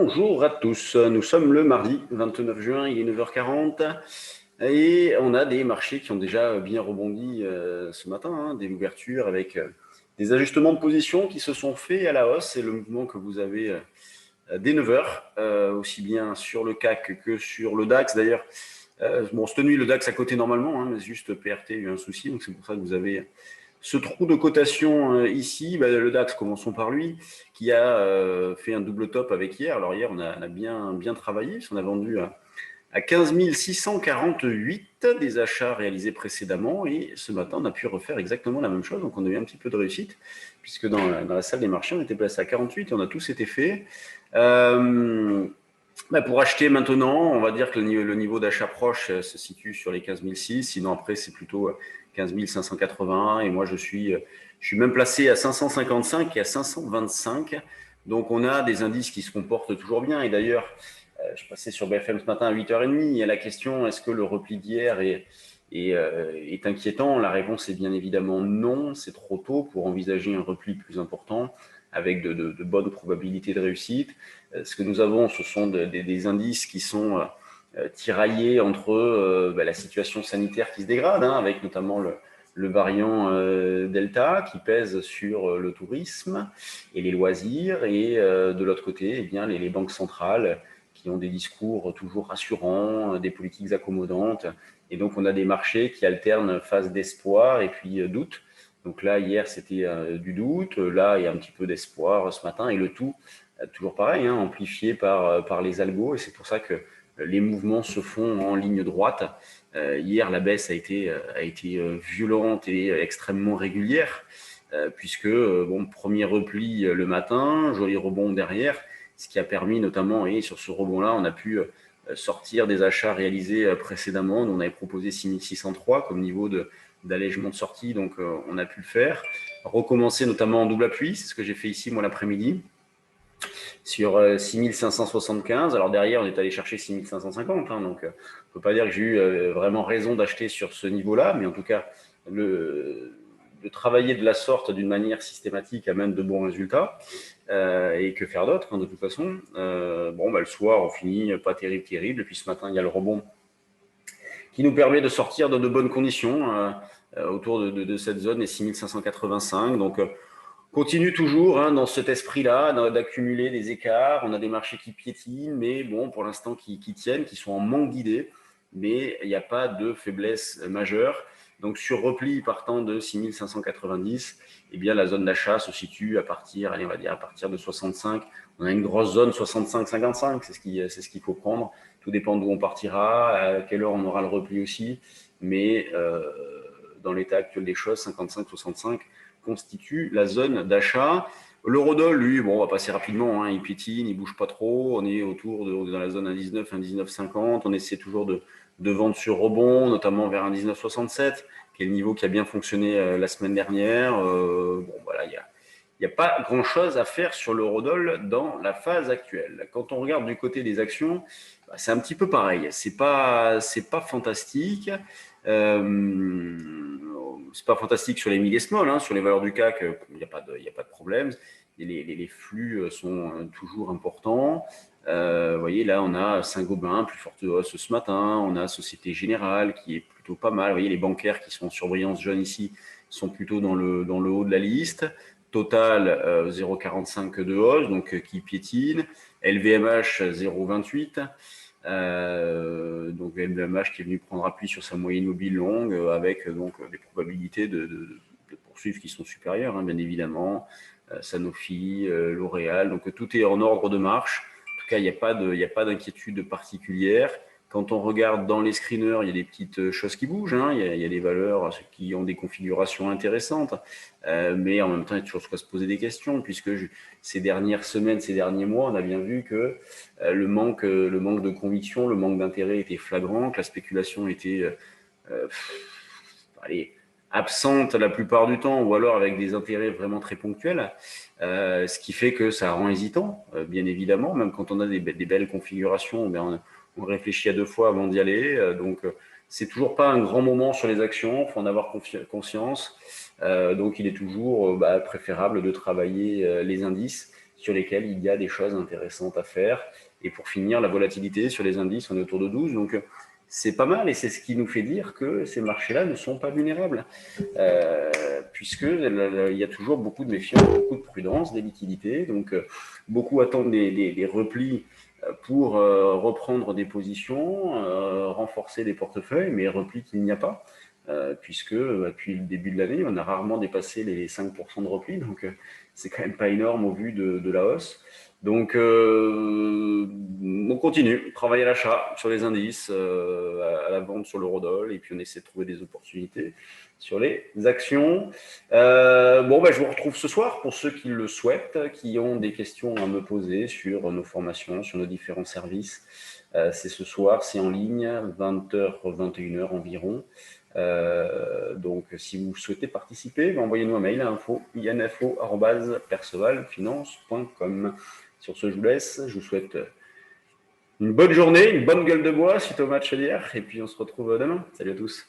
Bonjour à tous, nous sommes le mardi 29 juin, il est 9h40 et on a des marchés qui ont déjà bien rebondi ce matin, dès l'ouverture avec des ajustements de position qui se sont faits à la hausse et le mouvement que vous avez dès 9h, aussi bien sur le CAC que sur le DAX d'ailleurs. Bon, cette nuit le DAX à côté normalement, mais juste PRT a eu un souci, donc c'est pour ça que vous avez ce trou de cotation ici. Le DAX, commençons par lui, qui a fait un double top avec hier. Alors hier, on a bien travaillé, on a vendu à 15 648 des achats réalisés précédemment, et ce matin, on a pu refaire exactement la même chose, donc on a eu un petit peu de réussite, puisque dans la salle des marchés, on était placé à 48 et on a tous été fait. Pour acheter maintenant, on va dire que le niveau d'achat proche se situe sur les 15 006. Sinon, après, c'est plutôt 15 580. Et moi, je suis même placé à 555 et à 525. Donc, on a des indices qui se comportent toujours bien. Et d'ailleurs, je passais sur BFM ce matin à 8h30. Il y a la question, est-ce que le repli d'hier est inquiétant? La réponse est bien évidemment non. C'est trop tôt pour envisager un repli plus important avec de bonnes probabilités de réussite. Ce que nous avons, ce sont des indices qui sont tiraillés entre la situation sanitaire qui se dégrade, avec notamment le variant Delta qui pèse sur le tourisme et les loisirs, et de l'autre côté, eh bien, les banques centrales qui ont des discours toujours rassurants, des politiques accommodantes. Et donc, on a des marchés qui alternent phase d'espoir et puis doute. Donc là, hier, c'était du doute. Là, il y a un petit peu d'espoir ce matin. Et le tout, toujours pareil, amplifié par les algos. Et c'est pour ça que les mouvements se font en ligne droite. Hier, la baisse a été violente et extrêmement régulière, puisque, premier repli le matin, joli rebond derrière, ce qui a permis notamment, et sur ce rebond-là, on a pu sortir des achats réalisés précédemment. On avait proposé 6603 comme niveau d'allègement de sortie, donc on a pu le faire. Recommencer notamment en double appui, c'est ce que j'ai fait ici moi l'après-midi, sur 6575. Alors derrière, on est allé chercher 6550, donc on ne peut pas dire que j'ai eu vraiment raison d'acheter sur ce niveau-là, mais en tout cas, de travailler de la sorte d'une manière systématique amène de bons résultats. Et que faire d'autre, de toute façon. Le soir, on finit pas terrible. Et puis ce matin, il y a le rebond qui nous permet de sortir dans de bonnes conditions autour de cette zone, les 6585. Donc, continue toujours dans cet esprit-là d'accumuler des écarts. On a des marchés qui piétinent, mais pour l'instant qui tiennent, qui sont en manque d'idées, mais il n'y a pas de faiblesse majeure. Donc sur repli partant de 6590, eh bien la zone d'achat se situe à partir de 65. On a une grosse zone 65-55, c'est ce qu'il faut prendre. Tout dépend d'où on partira, à quelle heure on aura le repli aussi, mais dans l'état actuel des choses, 55-65 constitue la zone d'achat. L'eurodoll, lui, on va passer rapidement, il piétine, il bouge pas trop, on est on est dans la zone 1,19, 1,1950, on essaie toujours de vendre sur rebond, notamment vers 1,1967, qui est le niveau qui a bien fonctionné la semaine dernière. Il n'y a pas grand-chose à faire sur l'eurodoll dans la phase actuelle. Quand on regarde du côté des actions, c'est un petit peu pareil. C'est pas fantastique. C'est pas fantastique sur les mid et small, sur les valeurs du CAC, il n'y a pas de problème. Les flux sont toujours importants. Vous voyez, là, on a Saint-Gobain, plus forte hausse ce matin. On a Société Générale qui est plutôt pas mal. Vous voyez, les bancaires qui sont en surbrillance jaune ici sont plutôt dans le haut de la liste. Total, 0,45 de hausse, donc qui piétine. LVMH, 0,28. Donc LVMH qui est venu prendre appui sur sa moyenne mobile longue avec des probabilités de poursuivre qui sont supérieures, bien évidemment. Sanofi, L'Oréal, donc tout est en ordre de marche. En tout cas, il n'y a pas d'inquiétude particulière. Quand on regarde dans les screeners, il y a des petites choses qui bougent. Il y a des valeurs qui ont des configurations intéressantes. Mais en même temps, il y a toujours à se poser des questions, puisque ces dernières semaines, ces derniers mois, on a bien vu que le manque de conviction, le manque d'intérêt était flagrant, que la spéculation était absente la plupart du temps, ou alors avec des intérêts vraiment très ponctuels, ce qui fait que ça rend hésitant, bien évidemment, même quand on a des belles configurations, on réfléchit à deux fois avant d'y aller. Donc, c'est toujours pas un grand moment sur les actions, il faut en avoir conscience. Donc, il est toujours préférable de travailler les indices sur lesquels il y a des choses intéressantes à faire. Et pour finir, la volatilité sur les indices, on est autour de 12. Donc, c'est pas mal et c'est ce qui nous fait dire que ces marchés-là ne sont pas vulnérables. Puisqu'il y a toujours beaucoup de méfiance, beaucoup de prudence, des liquidités. Donc, beaucoup attendent des replis pour reprendre des positions, renforcer des portefeuilles, mais replis qu'il n'y a pas. Puisque depuis le début de l'année, on a rarement dépassé les 5% de repli, donc c'est quand même pas énorme au vu de la hausse. Donc on continue, travailler à l'achat sur les indices, à la vente sur l'eurodoll, et puis on essaie de trouver des opportunités sur les actions. Je vous retrouve ce soir pour ceux qui le souhaitent, qui ont des questions à me poser sur nos formations, sur nos différents services. C'est ce soir, c'est en ligne, 20h, 21h environ. Donc, si vous souhaitez participer, envoyez-nous un mail à info@percevalfinance.com. Sur ce, je vous laisse. Je vous souhaite une bonne journée, une bonne gueule de bois suite au match d'hier. Et puis, on se retrouve demain. Salut à tous.